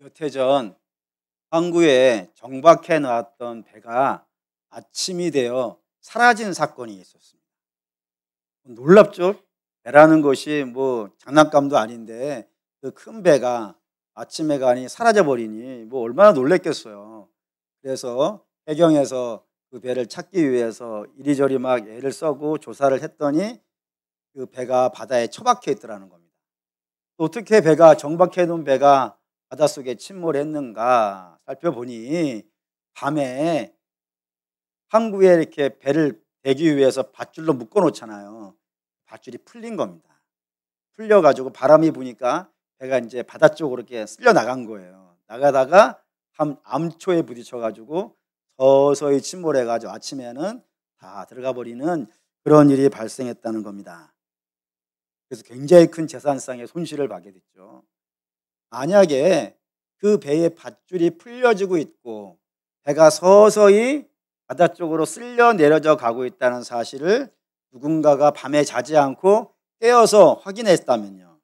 몇 해 전 항구에 정박해 놨던 배가 아침이 되어 사라진 사건이 있었습니다. 놀랍죠? 배라는 것이 뭐 장난감도 아닌데 그 큰 배가 아침에 가니 사라져 버리니 뭐 얼마나 놀랬겠어요. 그래서 해경에서 그 배를 찾기 위해서 이리저리 막 애를 써고 조사를 했더니 그 배가 바다에 처박혀 있더라는 겁니다. 또 어떻게 배가 정박해 놓은 배가 바닷속에 침몰했는가 살펴보니 밤에 항구에 이렇게 배를 대기 위해서 밧줄로 묶어 놓잖아요. 밧줄이 풀린 겁니다. 풀려 가지고 바람이 부니까 배가 이제 바다 쪽으로 이렇게 쓸려 나간 거예요. 나가다가 암초에 부딪혀 가지고 서서히 침몰해 가지고 아침에는 다 들어가 버리는 그런 일이 발생했다는 겁니다. 그래서 굉장히 큰 재산상의 손실을 받게 됐죠. 만약에 그 배의 밧줄이 풀려지고 있고 배가 서서히 바다 쪽으로 쓸려 내려져 가고 있다는 사실을 누군가가 밤에 자지 않고 깨어서 확인했다면요,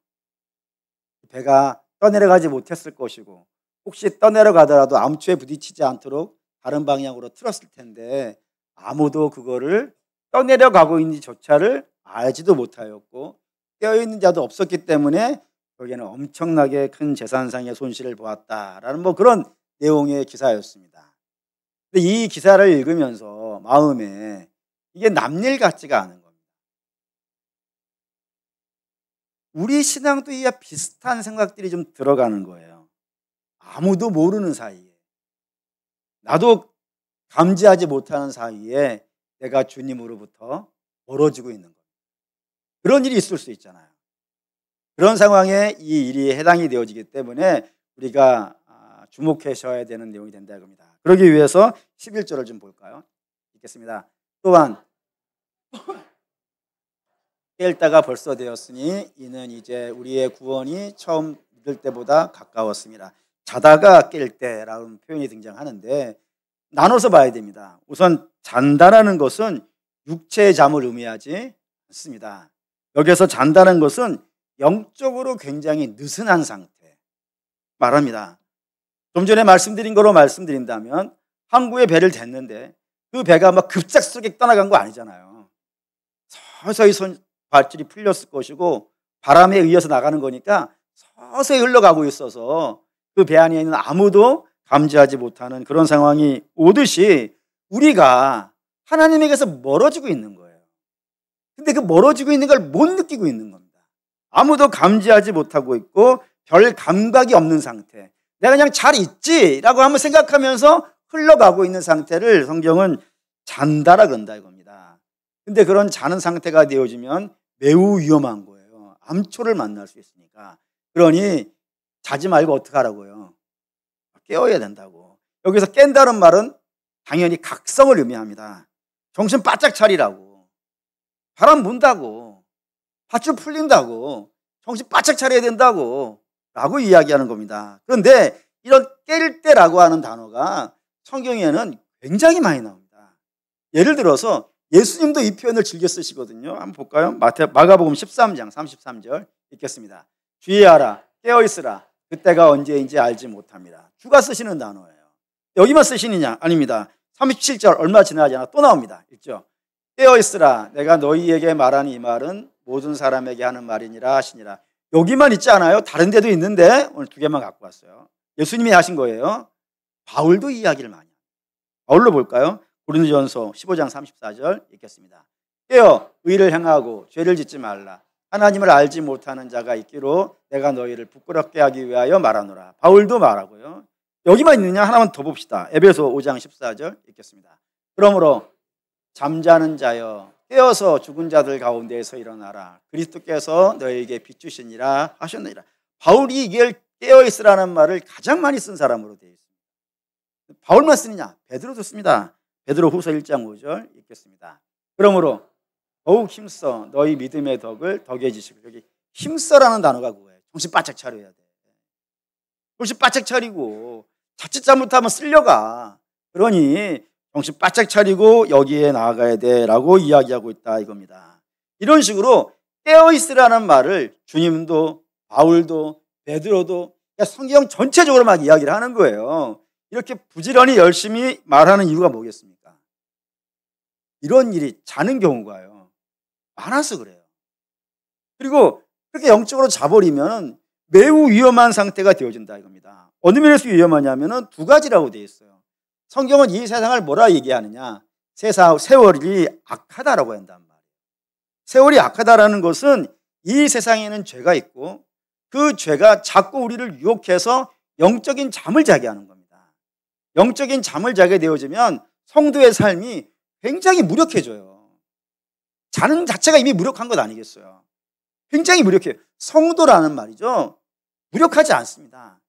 배가 떠내려가지 못했을 것이고 혹시 떠내려가더라도 암초에 부딪히지 않도록 다른 방향으로 틀었을 텐데 아무도 그거를 떠내려가고 있는지조차를 알지도 못하였고 깨어있는 자도 없었기 때문에 거기에는 엄청나게 큰 재산상의 손실을 보았다라는 뭐 그런 내용의 기사였습니다. 근데 이 기사를 읽으면서 마음에 이게 남일 같지가 않은 겁니다. 우리 신앙도 이와 비슷한 생각들이 좀 들어가는 거예요. 아무도 모르는 사이에, 나도 감지하지 못하는 사이에 내가 주님으로부터 멀어지고 있는 겁니다. 그런 일이 있을 수 있잖아요. 그런 상황에 이 일이 해당이 되어지기 때문에 우리가 주목하셔야 되는 내용이 된다 이겁니다. 그러기 위해서 11절을 좀 볼까요? 읽겠습니다. 또한 깰 때가 벌써 되었으니 이는 이제 우리의 구원이 처음 믿을 때보다 가까웠습니다. 자다가 깰 때라는 표현이 등장하는데 나눠서 봐야 됩니다. 우선 잔다라는 것은 육체의 잠을 의미하지 않습니다. 여기서 잔다는 것은 영적으로 굉장히 느슨한 상태 말합니다. 좀 전에 말씀드린 거로 말씀드린다면 항구에 배를 댔는데 그 배가 막 급작스럽게 떠나간 거 아니잖아요. 서서히 밧줄이 풀렸을 것이고 바람에 의해서 나가는 거니까 서서히 흘러가고 있어서 그 배 안에 있는 아무도 감지하지 못하는 그런 상황이 오듯이 우리가 하나님에게서 멀어지고 있는 거예요. 근데 그 멀어지고 있는 걸 못 느끼고 있는 겁니다. 아무도 감지하지 못하고 있고 별 감각이 없는 상태, 내가 그냥 잘 있지라고 한번 생각하면서 흘러가고 있는 상태를 성경은 잔다라 그런다 이겁니다. 근데 그런 자는 상태가 되어지면 매우 위험한 거예요. 암초를 만날 수 있으니까. 그러니 자지 말고 어떻게 하라고요? 깨어야 된다고. 여기서 깬다는 말은 당연히 각성을 의미합니다. 정신 바짝 차리라고. 바람 분다고. 밧줄 풀린다고. 정신 바짝 차려야 된다고 라고 이야기하는 겁니다. 그런데 이런 깰 때라고 하는 단어가 성경에는 굉장히 많이 나옵니다. 예를 들어서 예수님도 이 표현을 즐겨 쓰시거든요. 한번 볼까요? 마가복음 13장 33절 읽겠습니다. 주의하라, 깨어있으라, 그때가 언제인지 알지 못합니다. 주가 쓰시는 단어예요. 여기만 쓰시느냐? 아닙니다. 37절 얼마 지나지 않아 또 나옵니다. 읽죠? 깨어있으라, 내가 너희에게 말하는 이 말은 모든 사람에게 하는 말이니라 하시니라. 여기만 있지 않아요? 다른 데도 있는데 오늘 두 개만 갖고 왔어요. 예수님이 하신 거예요. 바울도 이야기를 많이 해요. 바울로 볼까요? 고린도전서 15장 34절 읽겠습니다. 깨어 의를 행하고 죄를 짓지 말라. 하나님을 알지 못하는 자가 있기로 내가 너희를 부끄럽게 하기 위하여 말하노라. 바울도 말하고요. 여기만 있느냐? 하나만 더 봅시다. 에베소 5장 14절 읽겠습니다. 그러므로 잠자는 자여 깨어서 죽은 자들 가운데에서 일어나라. 그리스도께서 너희에게 비추시니라 하셨느니라. 바울이 이걸 깨어있으라는 말을 가장 많이 쓴 사람으로 되어 있습니다. 바울만 쓰느냐? 베드로도 씁니다. 베드로 후서 1장 5절 읽겠습니다. 그러므로 더욱 힘써 너희 믿음의 덕을 더해지시고. 여기 힘써라는 단어가 그거예요. 정신 바짝 차려야 돼. 정신 바짝 차리고 자칫 잘못하면 쓸려가. 그러니 정신 바짝 차리고 여기에 나아가야 돼라고 이야기하고 있다 이겁니다. 이런 식으로 깨어있으라는 말을 주님도 바울도 베드로도 그러니까 성경 전체적으로 막 이야기를 하는 거예요. 이렇게 부지런히 열심히 말하는 이유가 뭐겠습니까? 이런 일이 자는 경우가요, 많아서 그래요. 그리고 그렇게 영적으로 자버리면 매우 위험한 상태가 되어진다 이겁니다. 어느 면에서 위험하냐면 두 가지라고 되어 있어요. 성경은 이 세상을 뭐라 얘기하느냐? 세월이 악하다라고 한단 말이에요. 세월이 악하다라는 것은 이 세상에는 죄가 있고 그 죄가 자꾸 우리를 유혹해서 영적인 잠을 자게 하는 겁니다. 영적인 잠을 자게 되어지면 성도의 삶이 굉장히 무력해져요. 자는 자체가 이미 무력한 것 아니겠어요? 굉장히 무력해요. 성도라는 말이죠, 무력하지 않습니다.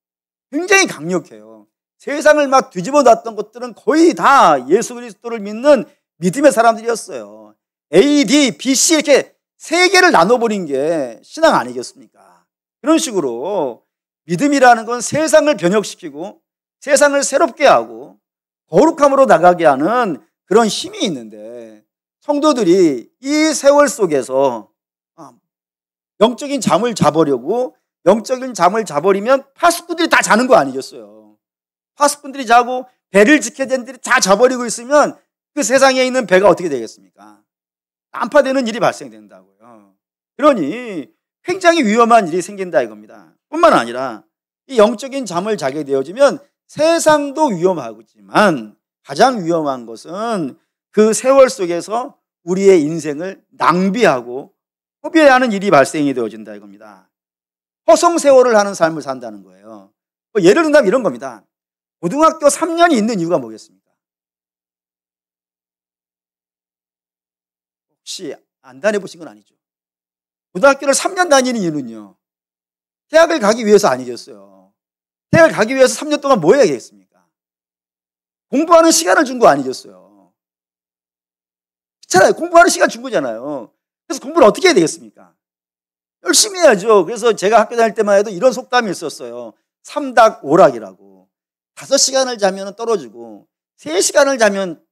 굉장히 강력해요. 세상을 막 뒤집어 놨던 것들은 거의 다 예수 그리스도를 믿는 믿음의 사람들이었어요. AD, BC 이렇게 세 개를 나눠버린 게 신앙 아니겠습니까? 그런 식으로 믿음이라는 건 세상을 변혁시키고 세상을 새롭게 하고 거룩함으로 나가게 하는 그런 힘이 있는데, 성도들이 이 세월 속에서 영적인 잠을 자버리고, 영적인 잠을 자버리면 파수꾼들이 다 자는 거 아니겠어요? 파수꾼들이 자고 배를 지켜야 되는 들이 다 자버리고 있으면 그 세상에 있는 배가 어떻게 되겠습니까? 난파되는 일이 발생된다고요. 그러니 굉장히 위험한 일이 생긴다 이겁니다. 뿐만 아니라 이 영적인 잠을 자게 되어지면 세상도 위험하지만 가장 위험한 것은 그 세월 속에서 우리의 인생을 낭비하고 허비하는 일이 발생이 되어진다 이겁니다. 허송세월을 하는 삶을 산다는 거예요. 예를 들면 이런 겁니다. 고등학교 3년이 있는 이유가 뭐겠습니까? 혹시 안 다녀보신 건 아니죠? 고등학교를 3년 다니는 이유는요, 대학을 가기 위해서 아니겠어요? 대학을 가기 위해서 3년 동안 뭐 해야겠습니까? 공부하는 시간을 준 거 아니겠어요? 그렇잖아요. 공부하는 시간 준 거잖아요. 그래서 공부를 어떻게 해야 되겠습니까? 열심히 해야죠. 그래서 제가 학교 다닐 때만 해도 이런 속담이 있었어요. 삼닥오락이라고. 5시간을 자면 떨어지고 3시간을 자면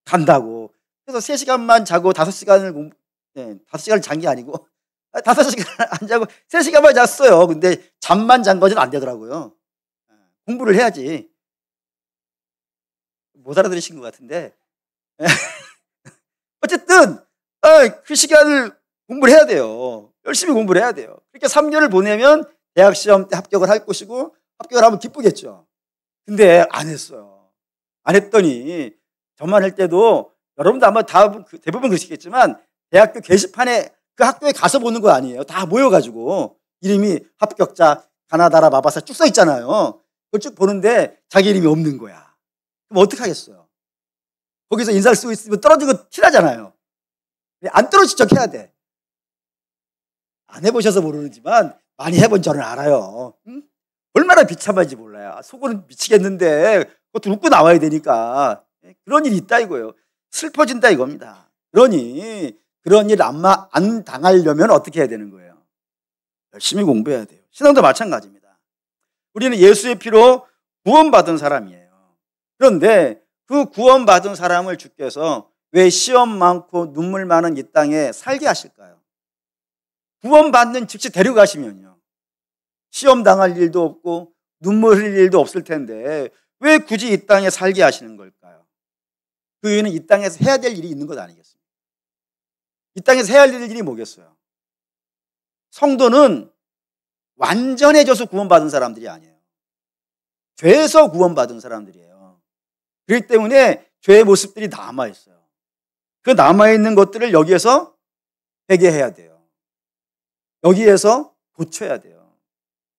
간다고. 그래서 3시간만 자고 5시간을 5시간을 잔 게 아니고 5시간 안 자고 3시간만 잤어요. 근데 잠만 잔 거는 안 되더라고요. 공부를 해야지. 못 알아들으신 것 같은데. 어쨌든 그 시간을 공부를 해야 돼요. 열심히 공부를 해야 돼요. 그렇게 3년을 보내면 대학 시험 때 합격을 할 것이고, 합격을 하면 기쁘겠죠. 근데 안 했어요. 안 했더니 저만 할 때도, 여러분도 아마 대부분 그러시겠지만 대학교 게시판에 그 학교에 가서 보는 거 아니에요. 다 모여가지고 이름이 합격자 가나다라 마바사 쭉 써 있잖아요. 그걸 쭉 보는데 자기 이름이 없는 거야. 그럼 어떡하겠어요? 거기서 인사를 쓰고 있으면 떨어진 거 티나잖아요. 안 떨어진 척 해야 돼. 안 해보셔서 모르지만 많이 해본 저는 알아요. 응? 얼마나 비참한지 몰라요. 속으로는 미치겠는데 그것도 웃고 나와야 되니까. 그런 일이 있다 이거예요. 슬퍼진다 이겁니다. 그러니 그런 일 안 당하려면 어떻게 해야 되는 거예요? 열심히 공부해야 돼요. 신앙도 마찬가지입니다. 우리는 예수의 피로 구원받은 사람이에요. 그런데 그 구원받은 사람을 주께서 왜 시험 많고 눈물 많은 이 땅에 살게 하실까요? 구원받는 즉시 데려가시면요, 시험 당할 일도 없고 눈물 흘릴 일도 없을 텐데 왜 굳이 이 땅에 살게 하시는 걸까요? 그 이유는 이 땅에서 해야 될 일이 있는 것 아니겠습니까? 이 땅에서 해야 할 일이 뭐겠어요? 성도는 완전해져서 구원받은 사람들이 아니에요. 죄에서 구원받은 사람들이에요. 그렇기 때문에 죄의 모습들이 남아있어요. 그 남아있는 것들을 여기에서 회개해야 돼요. 여기에서 고쳐야 돼요.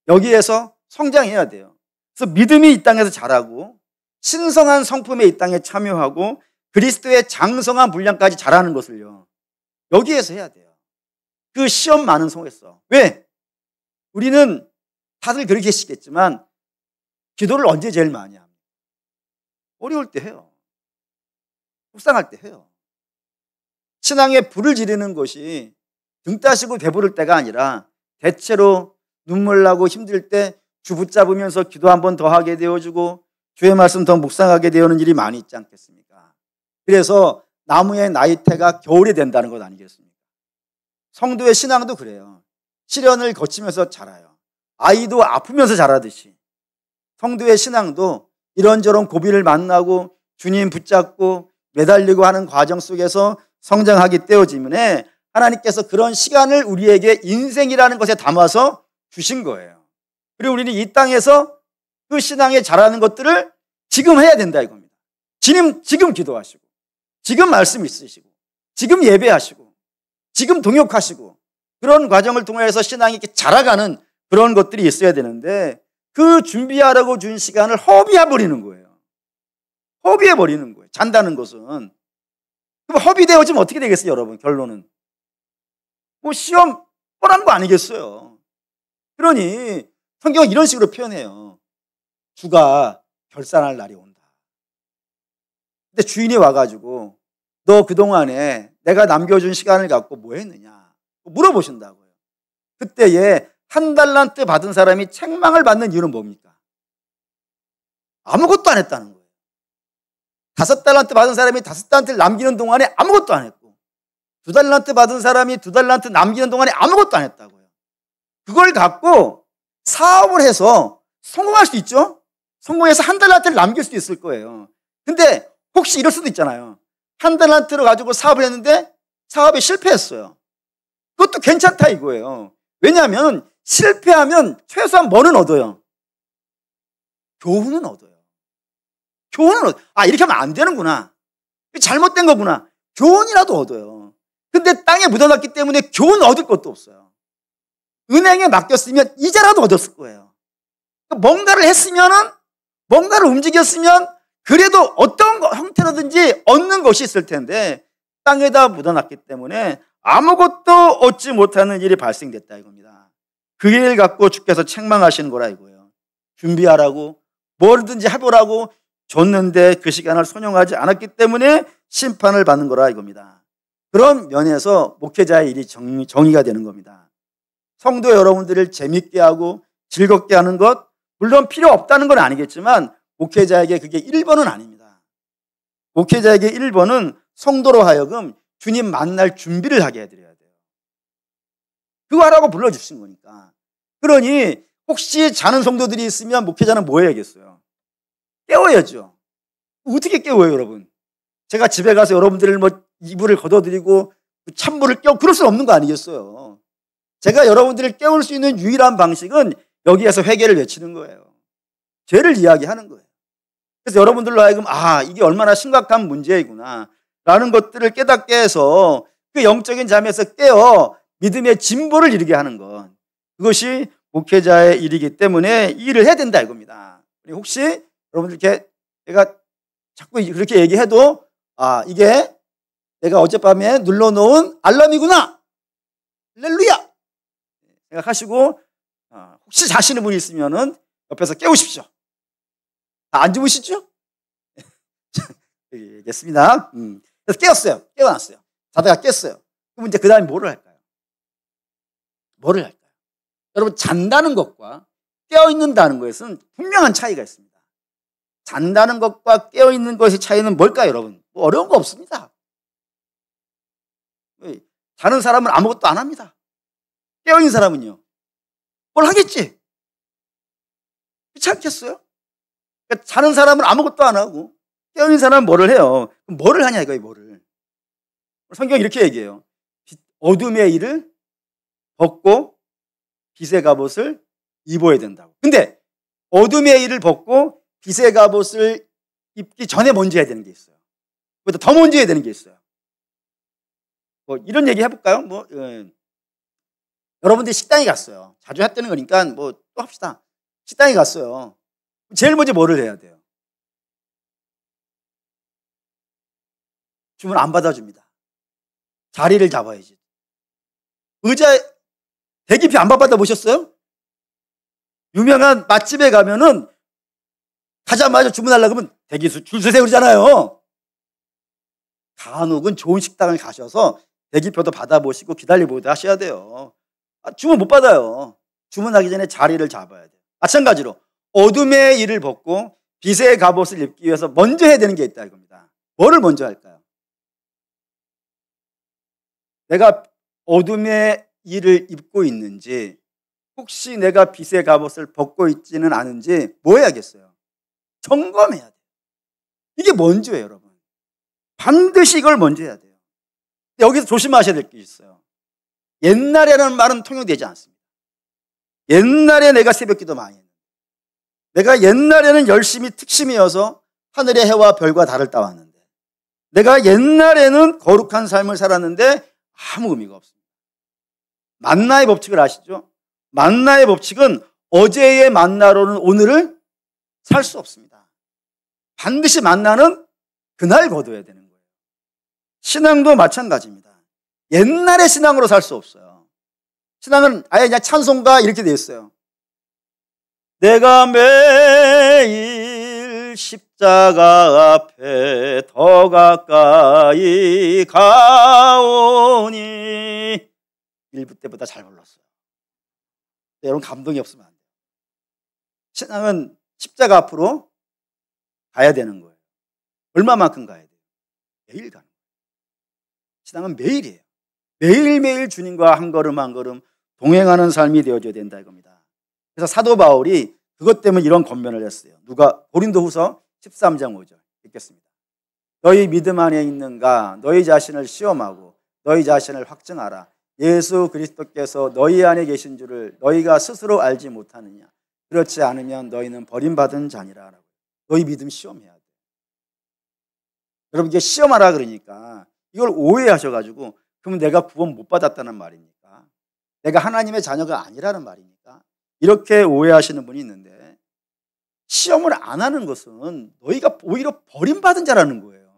여기에서 성장해야 돼요. 그래서 믿음이 이 땅에서 자라고 신성한 성품에 이 땅에 참여하고 그리스도의 장성한 분량까지 자라는 것을요, 여기에서 해야 돼요. 그 시험 많은 속에서. 왜? 우리는 다들 그렇게 계시겠지만 기도를 언제 제일 많이 합니까? 어려울 때 해요. 속상할 때 해요. 신앙에 불을 지르는 것이 등 따시고 배부를 때가 아니라 대체로 눈물 나고 힘들 때 주 붙잡으면서 기도 한 번 더 하게 되어주고 주의 말씀 더 묵상하게 되는 일이 많이 있지 않겠습니까? 그래서 나무의 나이테가 겨울이 된다는 것 아니겠습니까? 성도의 신앙도 그래요. 시련을 거치면서 자라요. 아이도 아프면서 자라듯이 성도의 신앙도 이런저런 고비를 만나고 주님 붙잡고 매달리고 하는 과정 속에서 성장하기 때문에 하나님께서 그런 시간을 우리에게 인생이라는 것에 담아서 주신 거예요. 그리고 우리는 이 땅에서 그 신앙에 자라는 것들을 지금 해야 된다 이겁니다. 지금 기도하시고, 지금 말씀 있으시고, 지금 예배하시고, 지금 동역하시고, 그런 과정을 통해서 신앙이 이렇게 자라가는 그런 것들이 있어야 되는데, 그 준비하라고 준 시간을 허비해버리는 거예요. 허비해버리는 거예요. 잔다는 것은. 그럼 허비되어지면 어떻게 되겠어요, 여러분? 결론은. 뭐 시험 뻔한 거 아니겠어요. 그러니 성경은 이런 식으로 표현해요. 주가 결산할 날이 온다. 근데 주인이 와가지고 너 그동안에 내가 남겨준 시간을 갖고 뭐 했느냐 물어보신다고요. 그때에 1달란트 받은 사람이 책망을 받는 이유는 뭡니까? 아무것도 안 했다는 거예요. 5달란트 받은 사람이 5달란트를 남기는 동안에 아무것도 안 했고, 2달란트 받은 사람이 2달란트 남기는 동안에 아무것도 안 했다고요. 그걸 갖고 사업을 해서 성공할 수 있죠? 성공해서 1달란트를 남길 수도 있을 거예요. 근데 혹시 이럴 수도 있잖아요. 1달란트를 가지고 사업을 했는데 사업이 실패했어요. 그것도 괜찮다 이거예요. 왜냐하면 실패하면 최소한 뭐는 얻어요? 교훈은 얻어요. 이렇게 하면 안 되는구나. 잘못된 거구나. 교훈이라도 얻어요. 근데 땅에 묻어놨기 때문에 교훈 얻을 것도 없어요. 은행에 맡겼으면 이자라도 얻었을 거예요. 뭔가를 했으면은, 뭔가를 움직였으면 그래도 어떤 형태로든지 얻는 것이 있을 텐데 땅에다 묻어놨기 때문에 아무것도 얻지 못하는 일이 발생됐다 이겁니다. 그 일 갖고 주께서 책망하시는 거라 이거예요. 준비하라고 뭐든지 해보라고 줬는데 그 시간을 손용하지 않았기 때문에 심판을 받는 거라 이겁니다. 그런 면에서 목회자의 일이 정의가 되는 겁니다. 성도 여러분들을 재밌게 하고 즐겁게 하는 것 물론 필요 없다는 건 아니겠지만 목회자에게 그게 1번은 아닙니다. 목회자에게 1번은 성도로 하여금 주님 만날 준비를 하게 해드려야 돼요. 그거 하라고 불러주신 거니까. 그러니 혹시 자는 성도들이 있으면 목회자는 뭐 해야겠어요? 깨워야죠. 어떻게 깨워요, 여러분? 제가 집에 가서 여러분들을 뭐 이불을 걷어드리고 찬물을 그럴 수는 없는 거 아니겠어요? 제가 여러분들을 깨울 수 있는 유일한 방식은 여기에서 회개를 외치는 거예요. 죄를 이야기하는 거예요. 그래서 여러분들로 하여금 이게 얼마나 심각한 문제이구나 라는 것들을 깨닫게 해서 그 영적인 잠에서 깨어 믿음의 진보를 이루게 하는 것, 그것이 목회자의 일이기 때문에 이 일을 해야 된다 이겁니다. 혹시 여러분들 이렇게 제가 자꾸 그렇게 얘기해도 이게 내가 어젯밤에 눌러놓은 알람이구나, 할렐루야 생각하시고 혹시 자시는 분이 있으면은 옆에서 깨우십시오. 안 주무시죠? 알겠습니다. 그래서 깨웠어요. 깨어났어요. 자다가 깼어요. 그럼 이제 그 다음에 뭐를 할까요? 여러분, 잔다는 것과 깨어있는다는 것은 분명한 차이가 있습니다. 잔다는 것과 깨어있는 것의 차이는 뭘까요, 여러분? 뭐 어려운 거 없습니다. 자는 사람은 아무것도 안 합니다. 깨어있는 사람은요, 뭘 하겠지? 그렇지 않겠어요? 그러니까 자는 사람은 아무것도 안 하고 깨어있는 사람은 뭐를 해요? 그럼 뭐를 하냐 이거예요, 뭐를. 성경이 이렇게 얘기해요. 어둠의 일을 벗고 빛의 갑옷을 입어야 된다고. 근데 어둠의 일을 벗고 빛의 갑옷을 입기 전에 먼저 해야 되는 게 있어요. 그보다 더 먼저 해야 되는 게 있어요. 뭐 이런 얘기 해볼까요? 여러분들이 식당에 갔어요. 자주 했다는 거니까 뭐 또 합시다. 식당에 갔어요. 제일 먼저 뭐를 해야 돼요? 주문 안 받아줍니다. 자리를 잡아야지. 의자 대기표 안 받아 보셨어요? 유명한 맛집에 가면은 가자마자 주문하려고 하면 대기수 줄 서세요 그러잖아요. 간혹은 좋은 식당을 가셔서 대기표도 받아보시고 기다려보기도 하셔야 돼요. 주문 못 받아요. 주문하기 전에 자리를 잡아야 돼요. 마찬가지로 어둠의 일을 벗고 빛의 갑옷을 입기 위해서 먼저 해야 되는 게 있다 이겁니다. 뭐를 먼저 할까요? 내가 어둠의 일을 입고 있는지 혹시 내가 빛의 갑옷을 벗고 있지는 않은지 뭐 해야겠어요? 점검해야 돼요. 이게 먼저예요, 여러분. 반드시 이걸 먼저 해야 돼요. 여기서 조심하셔야 될 게 있어요. 옛날에라는 말은 통용되지 않습니다. 옛날에 내가 새벽기도 많이 했는데, 내가 옛날에는 열심히 특심이어서 하늘의 해와 별과 달을 따왔는데, 내가 옛날에는 거룩한 삶을 살았는데 아무 의미가 없습니다. 만나의 법칙을 아시죠? 만나의 법칙은 어제의 만나로는 오늘을 살 수 없습니다. 반드시 만나는 그날 거둬야 되는 거예요. 신앙도 마찬가지입니다. 옛날의 신앙으로 살 수 없어요. 신앙은 아예 그냥 찬송가 이렇게 되어 있어요. 내가 매일 십자가 앞에 더 가까이 가오니. 1부 때보다 잘 불렀어요. 여러분 감동이 없으면 안 돼요. 신앙은 십자가 앞으로 가야 되는 거예요. 얼마만큼 가야 돼요? 매일 가는 거예요. 신앙은 매일이에요. 매일매일 주님과 한 걸음 한 걸음 동행하는 삶이 되어줘야 된다 이겁니다. 그래서 사도 바울이 그것 때문에 이런 권면을 했어요. 고린도후서 13장 5절 읽겠습니다. 너희 믿음 안에 있는가? 너희 자신을 시험하고 너희 자신을 확증하라. 예수 그리스도께서 너희 안에 계신 줄을 너희가 스스로 알지 못하느냐? 그렇지 않으면 너희는 버림받은 자니라. 너희 믿음 시험해야 돼. 여러분 이게 시험하라 그러니까 이걸 오해하셔가지고 그러면 내가 구원 못 받았다는 말입니까? 내가 하나님의 자녀가 아니라는 말입니까? 이렇게 오해하시는 분이 있는데, 시험을 안 하는 것은 너희가 오히려 버림받은 자라는 거예요.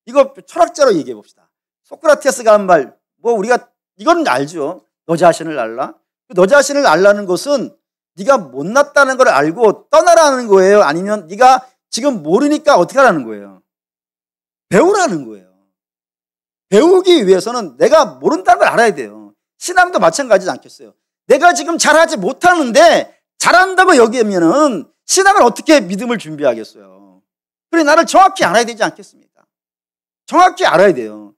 이거 철학자로 얘기해 봅시다. 소크라테스가 한 말, 우리가 이건 알죠. 너 자신을 알라. 너 자신을 알라는 것은 네가 못났다는 걸 알고 떠나라는 거예요? 아니면 네가 지금 모르니까 어떻게 하라는 거예요? 배우라는 거예요. 배우기 위해서는 내가 모른다는 걸 알아야 돼요. 신앙도 마찬가지지 않겠어요? 내가 지금 잘하지 못하는데 잘한다고 여기면은 신앙을 어떻게 믿음을 준비하겠어요? 그래, 나를 정확히 알아야 되지 않겠습니까? 정확히 알아야 돼요.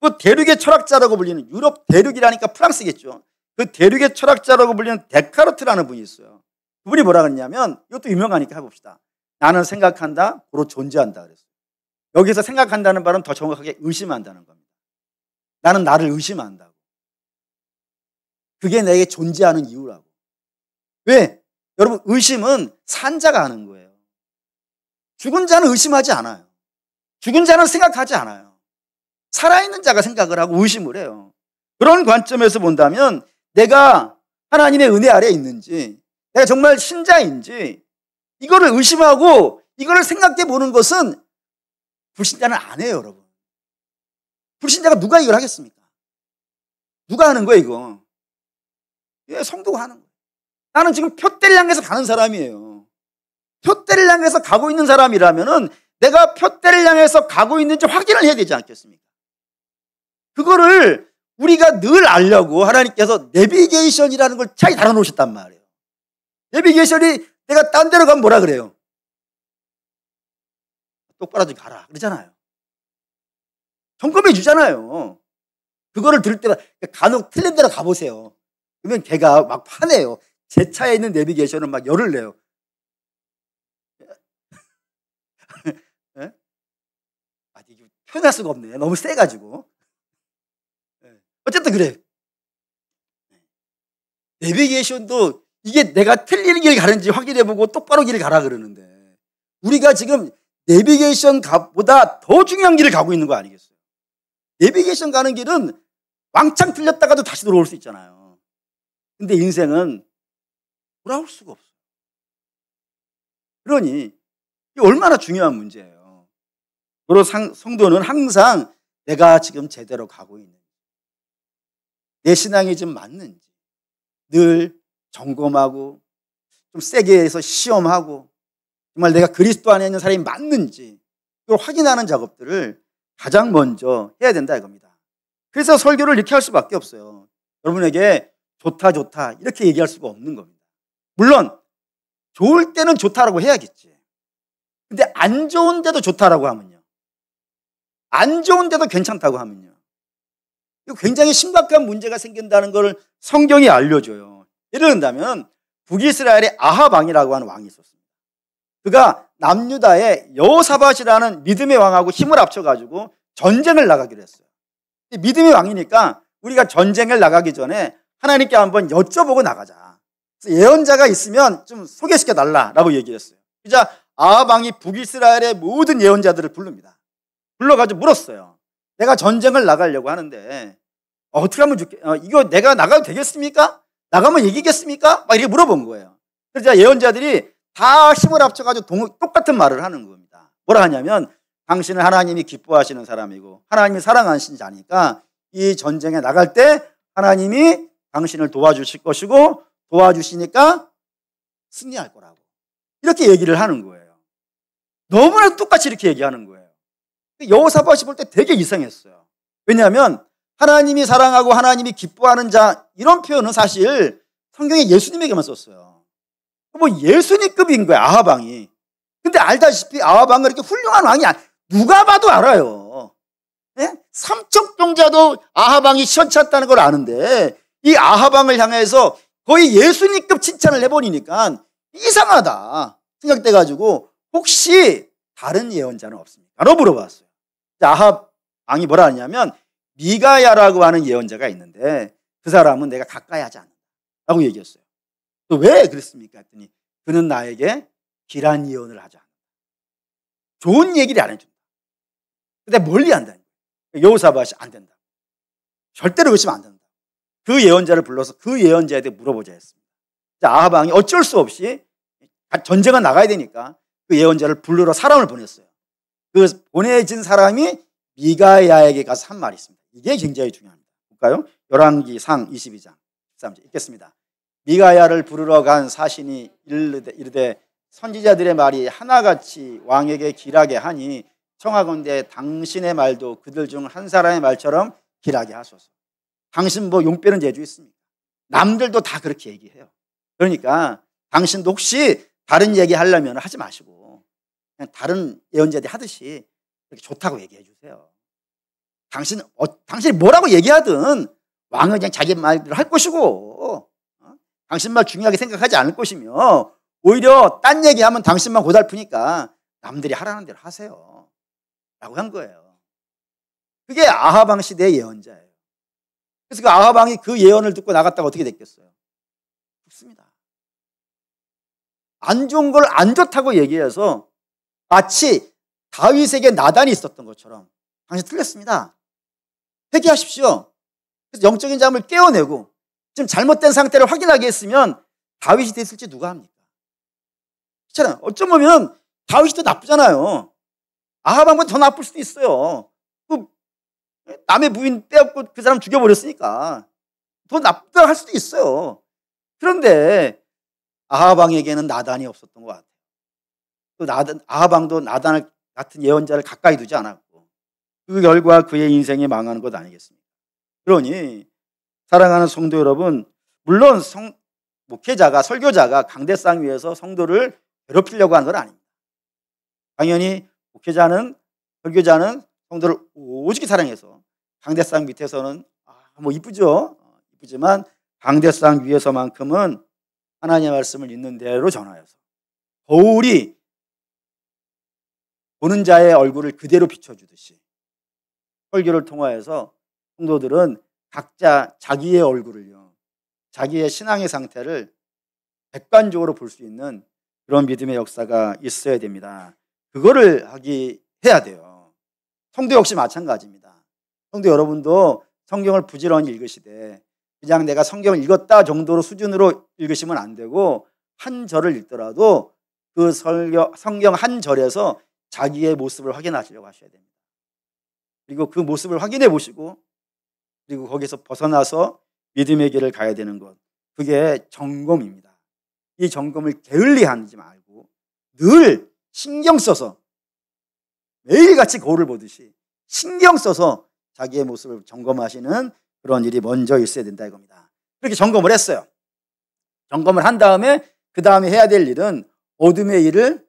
그 대륙의 철학자라고 불리는, 유럽 대륙이라니까 프랑스겠죠. 그 대륙의 철학자라고 불리는 데카르트라는 분이 있어요. 그분이 뭐라 그랬냐면, 이것도 유명하니까 해봅시다. 나는 생각한다, 고로 존재한다 그랬어요. 여기서 생각한다는 말은 더 정확하게 의심한다는 겁니다. 나는 나를 의심한다고. 그게 내게 존재하는 이유라고. 왜? 여러분, 의심은 산 자가 하는 거예요. 죽은 자는 의심하지 않아요. 죽은 자는 생각하지 않아요. 살아있는 자가 생각을 하고 의심을 해요. 그런 관점에서 본다면 내가 하나님의 은혜 아래에 있는지, 내가 정말 신자인지 이거를 의심하고 이거를 생각해 보는 것은 불신자는 안 해요, 여러분. 불신자가 누가 이걸 하겠습니까? 누가 하는 거예요, 이거? 예, 성도가 하는 거예요. 나는 지금 표대를 향해서 가는 사람이에요. 표대를 향해서 가고 있는 사람이라면은 내가 표대를 향해서 가고 있는지 확인을 해야 되지 않겠습니까? 그거를 우리가 늘 알려고 하나님께서 내비게이션이라는 걸 잘 달아놓으셨단 말이에요. 내비게이션이 내가 딴 데로 가면 뭐라 그래요? 똑바로 좀 가라 그러잖아요. 점검해 주잖아요. 그거를 들을 때마다 간혹 틀린 데로 가보세요. 그러면 걔가 막 화내요. 제 차에 있는 내비게이션은 막 열을 내요. 네? 아, 이게 표현할 수가 없네. 너무 세가지고. 어쨌든 그래. 내비게이션도 이게 내가 틀리는 길 가는지 확인해보고 똑바로 길을 가라 그러는데, 우리가 지금 내비게이션 보다 더 중요한 길을 가고 있는 거 아니겠어요? 내비게이션 가는 길은 왕창 틀렸다가도 다시 돌아올 수 있잖아요. 근데 인생은 돌아올 수가 없어요. 그러니 이게 얼마나 중요한 문제예요. 그리고 성도는 항상 내가 지금 제대로 가고 있는지, 내 신앙이 좀 맞는지 늘 점검하고 좀 세게 해서 시험하고 정말 내가 그리스도 안에 있는 사람이 맞는지 이걸 확인하는 작업들을 가장 먼저 해야 된다 이겁니다. 그래서 설교를 이렇게 할 수밖에 없어요. 여러분에게 좋다 좋다 이렇게 얘기할 수가 없는 겁니다. 물론 좋을 때는 좋다라고 해야겠지. 근데 안 좋은데도 좋다라고 하면요, 안 좋은데도 괜찮다고 하면요, 굉장히 심각한 문제가 생긴다는 걸 성경이 알려줘요. 예를 든다면 북이스라엘의 아합 왕이라고 하는 왕이 있었습니다. 그가 남유다의 여호사밧이라는 믿음의 왕하고 힘을 합쳐가지고 전쟁을 나가기로 했어요. 믿음의 왕이니까 우리가 전쟁을 나가기 전에 하나님께 한번 여쭤보고 나가자. 그래서 예언자가 있으면 좀 소개시켜 달라라고 얘기를 했어요. 그러자 아합 왕이 북이스라엘의 모든 예언자들을 부릅니다. 불러가지고 물었어요. 내가 전쟁을 나가려고 하는데 어떻게 하면 이거 내가 나가도 되겠습니까? 나가면 이기겠습니까? 막 이렇게 물어본 거예요. 그래서 예언자들이 다 힘을 합쳐가지고 똑같은 말을 하는 겁니다. 뭐라 하냐면 당신은 하나님이 기뻐하시는 사람이고 하나님이 사랑하시는 자니까 이 전쟁에 나갈 때 하나님이 당신을 도와주실 것이고 도와주시니까 승리할 거라고 이렇게 얘기를 하는 거예요. 너무나 똑같이 이렇게 얘기하는 거예요. 여호사밧이 볼 때 되게 이상했어요. 왜냐하면 하나님이 사랑하고 하나님이 기뻐하는 자 이런 표현은 사실 성경에 예수님에게만 썼어요. 뭐 예수님급인 거야 아합 왕이. 근데 알다시피 아합 왕은 그렇게 훌륭한 왕이 아니야. 누가 봐도 알아요. 예? 삼척 종자도 아합 왕이 시원찮다는 걸 아는데 이 아합 왕을 향해서 거의 예수님급 칭찬을 해버리니까 이상하다 생각돼가지고 혹시 다른 예언자는 없습니까? 라고 물어봤어요. 아합 왕이 뭐라 하냐면 미가야라고 하는 예언자가 있는데 그 사람은 내가 가까이 하지 않는다 라고 얘기했어요. 또 왜 그랬습니까? 했더니 그는 나에게 길한 예언을 하지 않는다. 좋은 얘기를 안 해준다. 근데 멀리 한다는 거예요. 여호사밧이 안 된다. 절대로 그러시면 안 된다. 그 예언자를 불러서 그 예언자에 대해 물어보자 했습니다. 아합 왕이 어쩔 수 없이 전쟁은 나가야 되니까 그 예언자를 부르러 사람을 보냈어요. 그 보내진 사람이 미가야에게 가서 한 말이 있습니다. 이게 굉장히 중요합니다. 볼까요? 열왕기상 22장 13절 읽겠습니다. 미가야를 부르러 간 사신이 이르되 선지자들의 말이 하나같이 왕에게 길하게 하니 청하건대 당신의 말도 그들 중 한 사람의 말처럼 길하게 하소서. 당신 뭐 용 빼는 재주 있습니까? 남들도 다 그렇게 얘기해요. 그러니까 당신도 혹시 다른 얘기 하려면 하지 마시고 그냥 다른 예언자들이 하듯이 그렇게 좋다고 얘기해 주세요. 당신이 뭐라고 얘기하든 왕은 그냥 자기 말대로 할 것이고 당신 말 중요하게 생각하지 않을 것이며 오히려 딴 얘기하면 당신만 고달프니까 남들이 하라는 대로 하세요 라고 한 거예요. 그게 아합 왕 시대의 예언자예요. 그래서 그 아합 왕이 그 예언을 듣고 나갔다가 어떻게 됐겠어요? 죽습니다. 안 좋은 걸 안 좋다고 얘기해서 마치 다윗에게 나단이 있었던 것처럼 당신 틀렸습니다. 회개하십시오. 그래서 영적인 잠을 깨어내고 지금 잘못된 상태를 확인하게 했으면 다윗이 됐을지 누가 합니까? 그렇잖아요. 어쩜 보면 다윗이 더 나쁘잖아요. 아합 왕보다 더 나쁠 수도 있어요. 남의 부인 빼앗고 그 사람 죽여버렸으니까 더 나쁘다 할 수도 있어요. 그런데 아합 왕에게는 나단이 없었던 것 같아요. 또 아합 왕도 나단 같은 예언자를 가까이 두지 않았고 그 결과 그의 인생이 망하는 것 아니겠습니까? 그러니 사랑하는 성도 여러분, 물론 목회자가 설교자가 강대상 위에서 성도를 괴롭히려고 하는 건 아닙니다. 당연히 목회자는 설교자는 성도를 오직히 사랑해서 강대상 밑에서는 뭐 이쁘죠. 이쁘지만 강대상 위에서만큼은 하나님의 말씀을 있는 대로 전하여서 거울이 보는 자의 얼굴을 그대로 비춰주듯이 설교를 통하여서 성도들은 각자 자기의 얼굴을요, 자기의 신앙의 상태를 객관적으로 볼 수 있는 그런 믿음의 역사가 있어야 됩니다. 그거를 해야 돼요. 성도 역시 마찬가지입니다. 성도 여러분도 성경을 부지런히 읽으시되 그냥 내가 성경을 읽었다 정도로 수준으로 읽으시면 안 되고 한 절을 읽더라도 그 성경 한 절에서 자기의 모습을 확인하시려고 하셔야 됩니다. 그리고 그 모습을 확인해 보시고 그리고 거기서 벗어나서 믿음의 길을 가야 되는 것, 그게 점검입니다. 이 점검을 게을리하지 말고 늘 신경 써서 매일같이 거울을 보듯이 신경 써서 자기의 모습을 점검하시는 그런 일이 먼저 있어야 된다 이겁니다. 그렇게 점검을 했어요. 점검을 한 다음에 그 다음에 해야 될 일은 어둠의 일을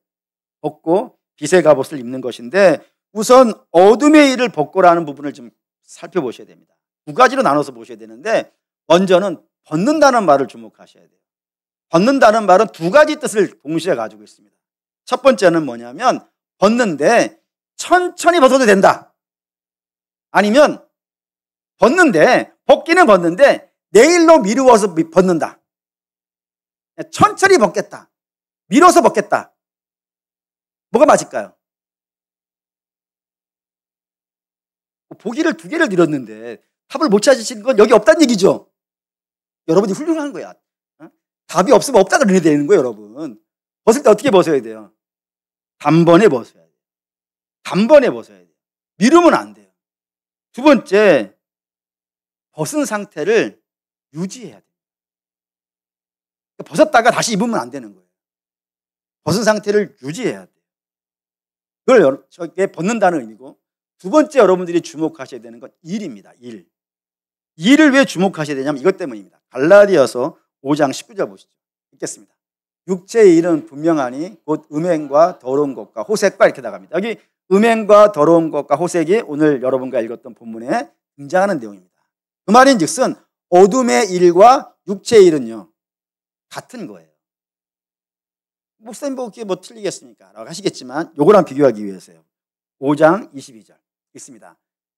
벗고 빛의 갑옷을 입는 것인데 우선 어둠의 일을 벗고라는 부분을 좀 살펴보셔야 됩니다. 두 가지로 나눠서 보셔야 되는데 먼저는 벗는다는 말을 주목하셔야 돼요. 벗는다는 말은 두 가지 뜻을 동시에 가지고 있습니다. 첫 번째는 뭐냐면 벗는데 천천히 벗어도 된다. 아니면 벗기는 벗는데 내일로 미루어서 벗는다. 천천히 벗겠다. 미뤄서 벗겠다. 뭐가 맞을까요? 보기를 두 개를 드렸는데 답을 못 찾으시는 건 여기 없다는 얘기죠. 여러분이 훌륭한 거야. 답이 없으면 없다 그래야 되는 거예요, 여러분. 벗을 때 어떻게 벗어야 돼요? 단번에 벗어야 돼요. 단번에 벗어야 돼요. 미루면 안 돼요. 두 번째, 벗은 상태를 유지해야 돼요. 벗었다가 다시 입으면 안 되는 거예요. 벗은 상태를 유지해야 돼요. 그걸 저게 벗는다는 의미고, 두 번째 여러분들이 주목하셔야 되는 건 일입니다. 일. 일을 왜 주목하셔야 되냐면 이것 때문입니다. 갈라디아서 5장 19절 보시죠. 읽겠습니다. 육체의 일은 분명하니 곧 음행과 더러운 것과 호색과 이렇게 나갑니다. 여기 음행과 더러운 것과 호색이 오늘 여러분과 읽었던 본문에 등장하는 내용입니다. 그 말인즉슨 어둠의 일과 육체의 일은요 같은 거예요. 목사님 보기에 뭐 틀리겠습니까? 라고 하시겠지만 요거랑 비교하기 위해서요. 5장 22절 읽습니다.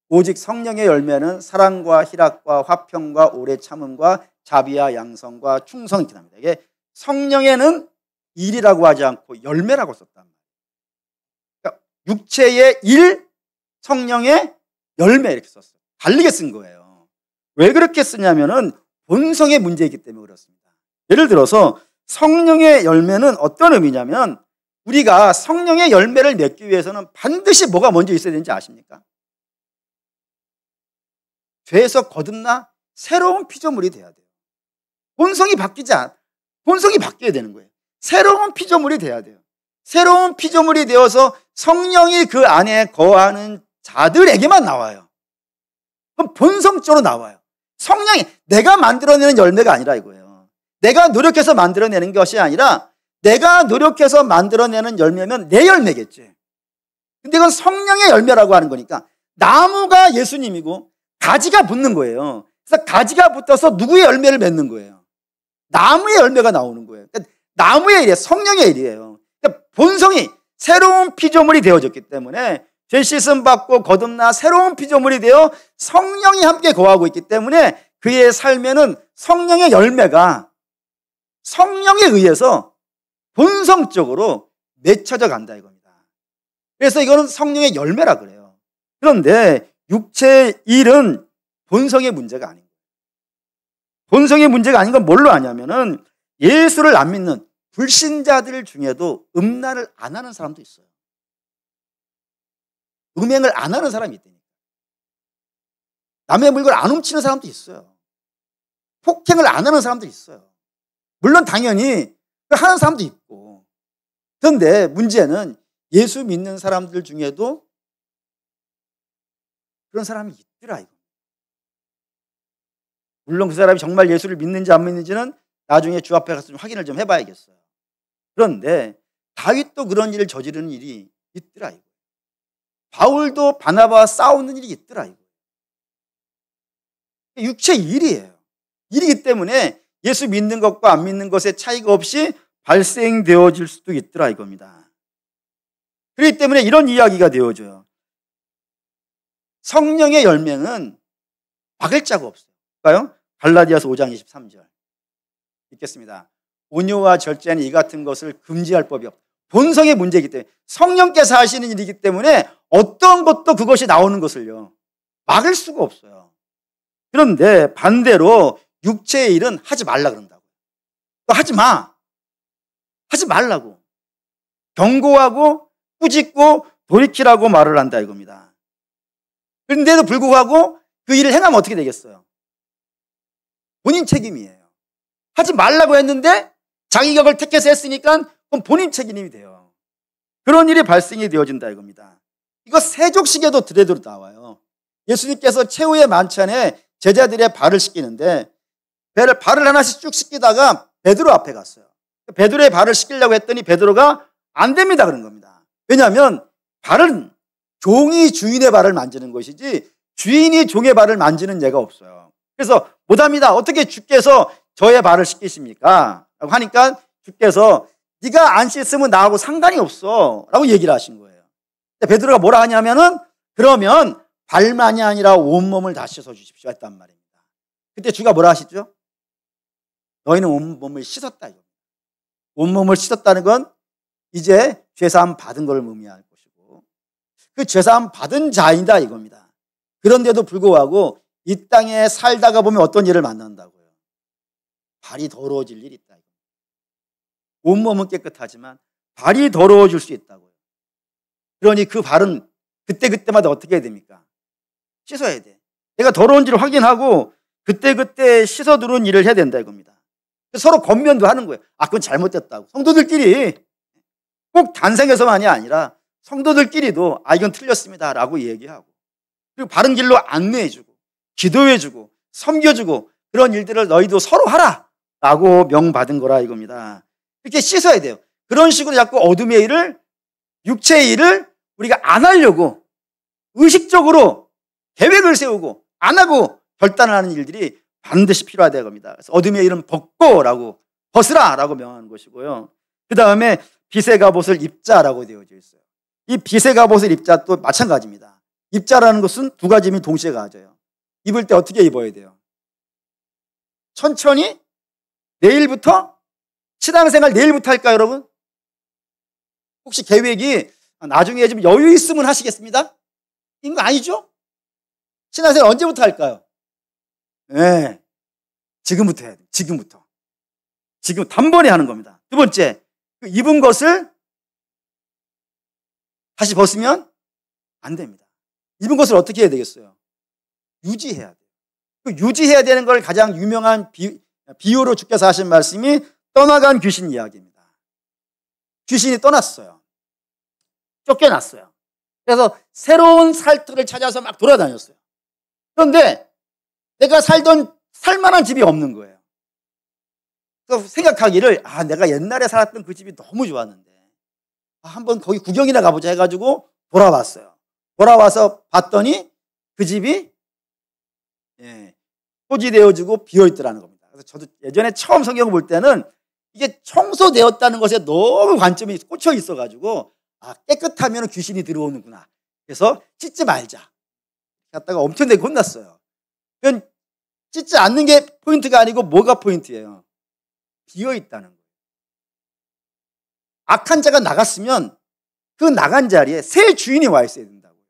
오직 성령의 열매는 사랑과 희락과 화평과 오래 참음과 자비와 양성과 충성이 이렇게 납니다. 이게 성령에는 일이라고 하지 않고 열매라고 썼단 말이에요. 그러니까 육체의 일, 성령의 열매 이렇게 썼어요. 다르게 쓴 거예요. 왜 그렇게 쓰냐면은 본성의 문제이기 때문에 그렇습니다. 예를 들어서 성령의 열매는 어떤 의미냐면 우리가 성령의 열매를 맺기 위해서는 반드시 뭐가 먼저 있어야 되는지 아십니까? 죄에서 거듭나 새로운 피조물이 돼야 돼요. 본성이 바뀌어야 되는 거예요. 새로운 피조물이 돼야 돼요. 새로운 피조물이 되어서 성령이 그 안에 거하는 자들에게만 나와요. 그럼 본성적으로 나와요. 성령이 내가 만들어내는 열매가 아니라 이거예요. 내가 노력해서 만들어내는 것이 아니라 내가 노력해서 만들어내는 열매면 내 열매겠지. 근데 이건 성령의 열매라고 하는 거니까 나무가 예수님이고 가지가 붙는 거예요. 그래서 가지가 붙어서 누구의 열매를 맺는 거예요? 나무의 열매가 나오는 거예요. 그러니까 나무의 일이에요. 성령의 일이에요. 그러니까 본성이 새로운 피조물이 되어졌기 때문에 죄 씻음 받고 거듭나 새로운 피조물이 되어 성령이 함께 거하고 있기 때문에 그의 삶에는 성령의 열매가 성령에 의해서 본성적으로 맺혀져 간다 이겁니다. 그래서 이거는 성령의 열매라 그래요. 그런데 육체의 일은 본성의 문제가 아닌 거예요. 본성의 문제가 아닌 건 뭘로 아냐면은 예수를 안 믿는 불신자들 중에도 음란을 안 하는 사람도 있어요. 음행을 안 하는 사람이 있다니까. 남의 물건을 안 훔치는 사람도 있어요. 폭행을 안 하는 사람도 있어요. 물론 당연히 하는 사람도 있고. 그런데 문제는 예수 믿는 사람들 중에도 그런 사람이 있더라 이거. 물론 그 사람이 정말 예수를 믿는지 안 믿는지는 나중에 주 앞에 가서 좀 확인을 좀 해봐야겠어요. 그런데 다윗도 그런 일을 저지르는 일이 있더라 이거. 바울도 바나바와 싸우는 일이 있더라 이거. 육체의 일이에요. 일이기 때문에 예수 믿는 것과 안 믿는 것의 차이가 없이 발생되어질 수도 있더라 이겁니다. 그렇기 때문에 이런 이야기가 되어져요. 성령의 열매는 막을 자가 없어요. 볼까요? 갈라디아서 5장 23절 읽겠습니다. 온유와 절제는 이 같은 것을 금지할 법이 없다. 본성의 문제이기 때문에 성령께서 하시는 일이기 때문에 어떤 것도 그것이 나오는 것을요 막을 수가 없어요. 그런데 반대로 육체의 일은 하지 말라 그런다고. 또 하지 마. 하지 말라고. 경고하고 꾸짖고 돌이키라고 말을 한다 이겁니다. 그런데도 불구하고 그 일을 행하면 어떻게 되겠어요? 본인 책임이에요. 하지 말라고 했는데 자기가 그걸 택해서 했으니까 그건 본인 책임이 돼요. 그런 일이 발생이 되어진다 이겁니다. 이거 세족식에도 드레드로 나와요. 예수님께서 최후의 만찬에 제자들의 발을 씻기는데 발을 하나씩 쭉 씻기다가 베드로 앞에 갔어요. 베드로의 발을 씻기려고 했더니 베드로가 안 됩니다 그런 겁니다. 왜냐하면 발은 종이 주인의 발을 만지는 것이지 주인이 종의 발을 만지는 예가 없어요. 그래서 못합니다. 어떻게 주께서 저의 발을 씻기십니까? 라고 하니까 주께서 네가 안 씻으면 나하고 상관이 없어 라고 얘기를 하신 거예요. 베드로가 뭐라 하냐면은 그러면 발만이 아니라 온몸을 다 씻어 주십시오 했단 말입니다. 그때 주가 뭐라 하시죠? 너희는 온몸을 씻었다. 온몸을 씻었다는 건 이제 죄사함 받은 걸 의미할 것이고 그 죄사함 받은 자이다 이겁니다. 그런데도 불구하고 이 땅에 살다가 보면 어떤 일을 만난다고요? 발이 더러워질 일이 있다. 온몸은 깨끗하지만 발이 더러워질 수 있다고요. 그러니 그 발은 그때그때마다 어떻게 해야 됩니까? 씻어야 돼. 내가 더러운지를 확인하고 그때그때 씻어두는 일을 해야 된다 이겁니다. 서로 권면도 하는 거예요. 아, 그건 잘못됐다고. 성도들끼리 꼭 단생에서만이 아니라 성도들끼리도 아, 이건 틀렸습니다 라고 얘기하고 그리고 바른 길로 안내해주고 기도해주고 섬겨주고 그런 일들을 너희도 서로 하라 라고 명받은 거라 이겁니다. 이렇게 씻어야 돼요. 그런 식으로 자꾸 어둠의 일을 육체의 일을 우리가 안 하려고 의식적으로 계획을 세우고 안 하고 결단을 하는 일들이 반드시 필요하다 겁니다. 그래서 어둠의 일은 벗고라고 벗으라라고 명하는 것이고요. 그 다음에 빛의 갑옷을 입자라고 되어져 있어요. 이 빛의 갑옷을 입자 또 마찬가지입니다. 입자라는 것은 두 가지 힘이 동시에 가져요. 입을 때 어떻게 입어야 돼요? 천천히 내일부터 신앙생활 내일부터 할까요, 여러분? 혹시 계획이 나중에 좀 여유 있으면 하시겠습니다? 이거 아니죠? 신앙생활 언제부터 할까요? 네, 지금부터 해야 돼요. 지금부터. 지금 단번에 하는 겁니다. 두 번째, 그 입은 것을 다시 벗으면 안 됩니다. 입은 것을 어떻게 해야 되겠어요? 유지해야 돼요. 그 유지해야 되는 걸 가장 유명한 비유로 주께서 하신 말씀이 떠나간 귀신 이야기입니다. 귀신이 떠났어요. 쫓겨났어요. 그래서 새로운 살터를 찾아서 막 돌아다녔어요. 그런데 내가 살던 살만한 집이 없는 거예요. 그래서 생각하기를 아, 내가 옛날에 살았던 그 집이 너무 좋았는데 한번 거기 구경이나 가보자 해가지고 돌아왔어요. 돌아와서 봤더니 그 집이 토지되어지고 비어있더라는 겁니다. 그래서 저도 예전에 처음 성경을 볼 때는 이게 청소되었다는 것에 너무 관점이 꽂혀 있어가지고 아, 깨끗하면 귀신이 들어오는구나. 그래서 씻지 말자. 갔다가 엄청나게 혼났어요. 그건 씻지 않는 게 포인트가 아니고 뭐가 포인트예요? 비어있다는 거예요. 악한 자가 나갔으면 그 나간 자리에 새 주인이 와 있어야 된다고요.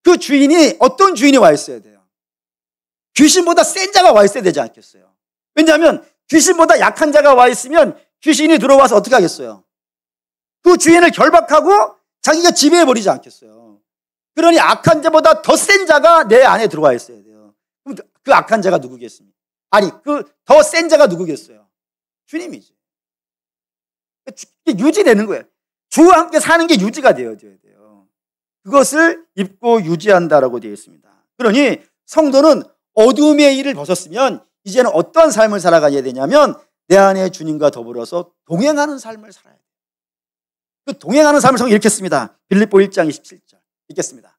그 주인이 어떤 주인이 와 있어야 돼요? 귀신보다 센 자가 와 있어야 되지 않겠어요? 왜냐하면 귀신보다 약한 자가 와 있으면 귀신이 들어와서 어떻게 하겠어요? 그 주인을 결박하고 자기가 지배해버리지 않겠어요? 그러니 악한 자보다 더 센 자가 내 안에 들어와 있어야 돼요. 그럼 그 악한 자가 누구겠습니까? 아니, 그 더 센 자가 누구겠어요? 주님이지. 유지되는 거예요. 주와 함께 사는 게 유지가 되어져야 돼요. 그것을 입고 유지한다라고 되어 있습니다. 그러니 성도는 어둠의 일을 벗었으면 이제는 어떤 삶을 살아가야 되냐면 내 안에 주님과 더불어서 동행하는 삶을 살아야 돼요. 그 동행하는 삶을 성경이 이렇게 씁니다. 빌립보 1장 27절 읽겠습니다.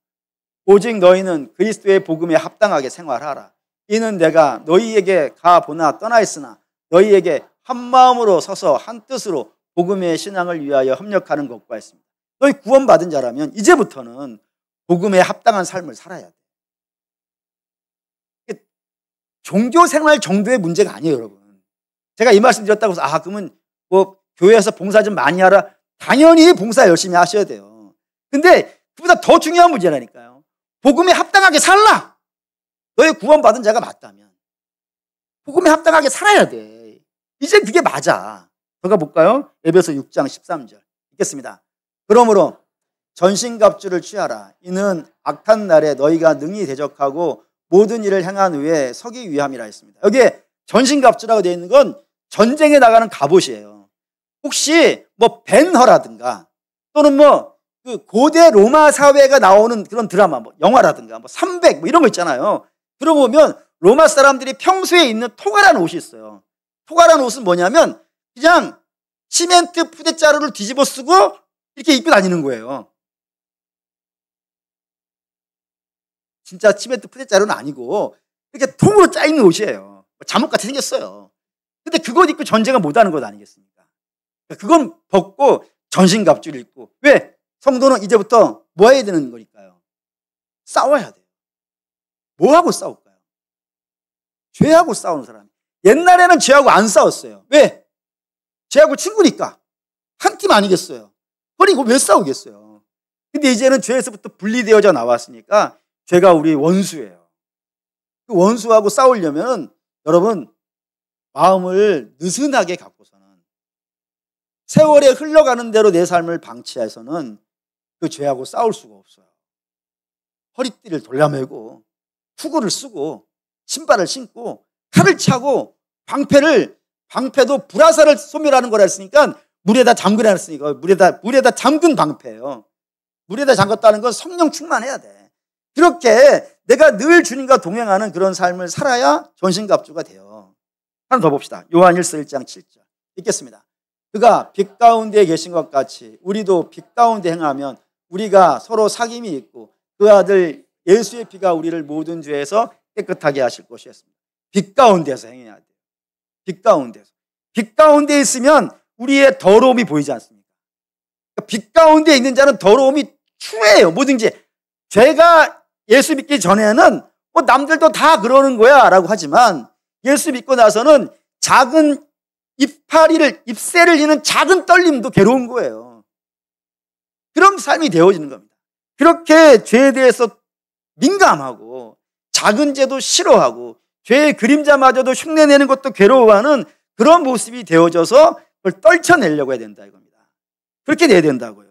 오직 너희는 그리스도의 복음에 합당하게 생활하라. 이는 내가 너희에게 가보나 떠나 있으나 너희에게 한 마음으로 서서 한 뜻으로 복음의 신앙을 위하여 협력하는 것과 있습니다. 너희 구원받은 자라면 이제부터는 복음에 합당한 삶을 살아야 돼. 종교 생활 정도의 문제가 아니에요, 여러분. 제가 이 말씀 드렸다고 해서 아, 그러면 뭐 교회에서 봉사 좀 많이 하라. 당연히 봉사 열심히 하셔야 돼요. 근데 그보다 더 중요한 문제라니까요. 복음에 합당하게 살라. 너희 구원받은 자가 맞다면 복음에 합당하게 살아야 돼. 이제 그게 맞아. 들어가 볼까요? 에베소 6장 13절 읽겠습니다. 그러므로 전신갑주를 취하라. 이는 악한 날에 너희가 능히 대적하고 모든 일을 행한 후에 서기 위함이라 했습니다. 여기에 전신갑주라고 되어 있는 건 전쟁에 나가는 갑옷이에요. 혹시 뭐 벤허라든가 또는 뭐 그 고대 로마 사회가 나오는 그런 드라마, 뭐 영화라든가 뭐 300 뭐 이런 거 있잖아요. 들어보면 로마 사람들이 평소에 입는 토가라는 옷이 있어요. 토가라는 옷은 뭐냐면 그냥 시멘트 푸대자루를 뒤집어 쓰고 이렇게 입고 다니는 거예요. 진짜 치베트 푸대자루는 아니고 이렇게 통으로 짜있는 옷이에요. 잠옷같이 생겼어요. 근데 그것 입고 전쟁을 못하는 것 아니겠습니까? 그건 벗고 전신갑주를 입고. 왜? 성도는 이제부터 뭐 해야 되는 거니까요? 싸워야 돼요. 뭐하고 싸울까요? 죄하고 싸우는 사람. 옛날에는 죄하고 안 싸웠어요. 왜? 죄하고 친구니까. 한 팀 아니겠어요? 그리고 왜 싸우겠어요? 근데 이제는 죄에서부터 분리되어져 나왔으니까 죄가 우리 원수예요. 그 원수하고 싸우려면 여러분 마음을 느슨하게 갖고서는 세월에 흘러가는 대로 내 삶을 방치해서는 그 죄하고 싸울 수가 없어요. 허리띠를 돌려매고 투구를 쓰고 신발을 신고 칼을 차고 방패도 불화살을 소멸하는 거라 했으니까 물에다 잠그라 했으니까 물에다 잠근 방패예요. 물에다 잠갔다는 건 성령 충만해야 돼. 그렇게 내가 늘 주님과 동행하는 그런 삶을 살아야 전신갑주가 돼요. 하나 더 봅시다. 요한 1서 1장 7절 읽겠습니다. 그가 빛 가운데 계신 것 같이 우리도 빛 가운데 행하면 우리가 서로 사귐이 있고 그 아들 예수의 피가 우리를 모든 죄에서 깨끗하게 하실 것이었습니다. 빛 가운데서 행해야 돼요. 빛 가운데서. 빛 가운데 있으면 우리의 더러움이 보이지 않습니까? 빛 가운데 있는 자는 더러움이 추해요. 뭐든지. 죄가 예수 믿기 전에는 뭐 남들도 다 그러는 거야 라고 하지만 예수 믿고 나서는 작은 잎새를 이는 작은 떨림도 괴로운 거예요. 그런 삶이 되어지는 겁니다. 그렇게 죄에 대해서 민감하고 작은 죄도 싫어하고 죄의 그림자마저도 흉내내는 것도 괴로워하는 그런 모습이 되어져서 그걸 떨쳐내려고 해야 된다 이겁니다. 그렇게 돼야 된다고요.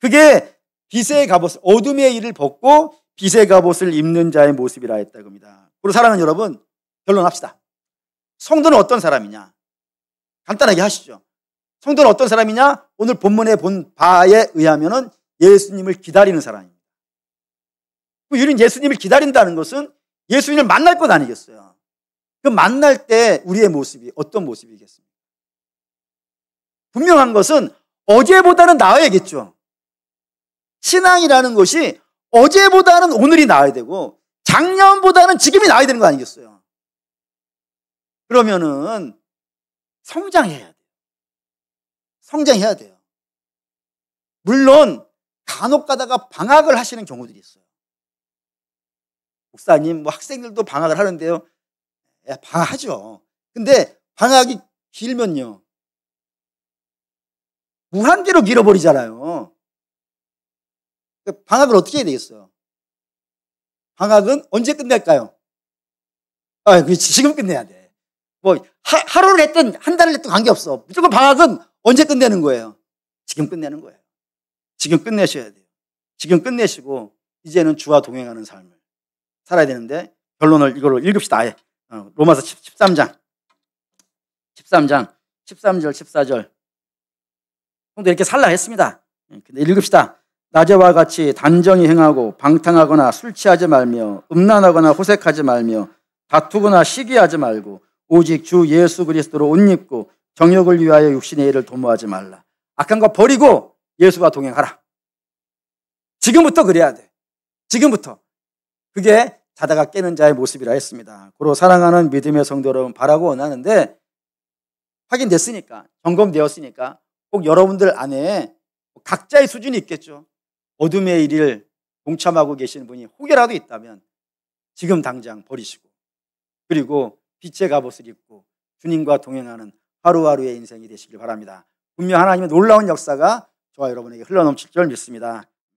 그게 빛의 갑옷, 어둠의 일을 벗고 빛의 갑옷을 입는 자의 모습이라 했다 이겁니다. 그리고 사랑하는 여러분, 결론합시다. 성도는 어떤 사람이냐? 간단하게 하시죠. 성도는 어떤 사람이냐? 오늘 본문에 본 바에 의하면은 예수님을 기다리는 사람입니다. 우리는 예수님을 기다린다는 것은 예수님을 만날 것 아니겠어요? 그 만날 때 우리의 모습이 어떤 모습이겠습니까? 분명한 것은 어제보다는 나아야겠죠. 신앙이라는 것이 어제보다는 오늘이 나아야 되고 작년보다는 지금이 나아야 되는 거 아니겠어요? 그러면은 성장해야 돼요. 성장해야 돼요. 물론 간혹 가다가 방학을 하시는 경우들이 있어요. 목사님, 뭐 학생들도 방학을 하는데요. 방학하죠. 근데 방학이 길면요. 무한대로 길어버리잖아요. 방학을 어떻게 해야 되겠어요? 방학은 언제 끝낼까요? 지금 끝내야 돼. 뭐 하루를 했든 한 달을 했든 관계없어. 무조건 방학은 언제 끝내는 거예요? 지금 끝내는 거예요. 지금 끝내셔야 돼요. 지금 끝내시고 이제는 주와 동행하는 삶을 살아야 되는데 결론을 이걸로 읽읍시다. 아예 로마서 13장 13절 14절 성도 이렇게 살라 했습니다. 근데 읽읍시다. 낮에와 같이 단정히 행하고 방탕하거나 술 취하지 말며 음란하거나 호색하지 말며 다투거나 시기하지 말고 오직 주 예수 그리스도로 옷 입고 정욕을 위하여 육신의 일을 도모하지 말라. 악한 거 버리고 예수와 동행하라. 지금부터 그래야 돼. 지금부터. 그게 자다가 깨는 자의 모습이라 했습니다. 고로 사랑하는 믿음의 성도 여러분, 바라고 원하는데 확인됐으니까, 점검되었으니까 꼭 여러분들 안에 각자의 수준이 있겠죠. 어둠의 일을 동참하고 계시는 분이 혹여라도 있다면 지금 당장 버리시고 그리고 빛의 갑옷을 입고 주님과 동행하는 하루하루의 인생이 되시길 바랍니다. 분명 하나님의 놀라운 역사가 저와 여러분에게 흘러넘칠 줄 믿습니다.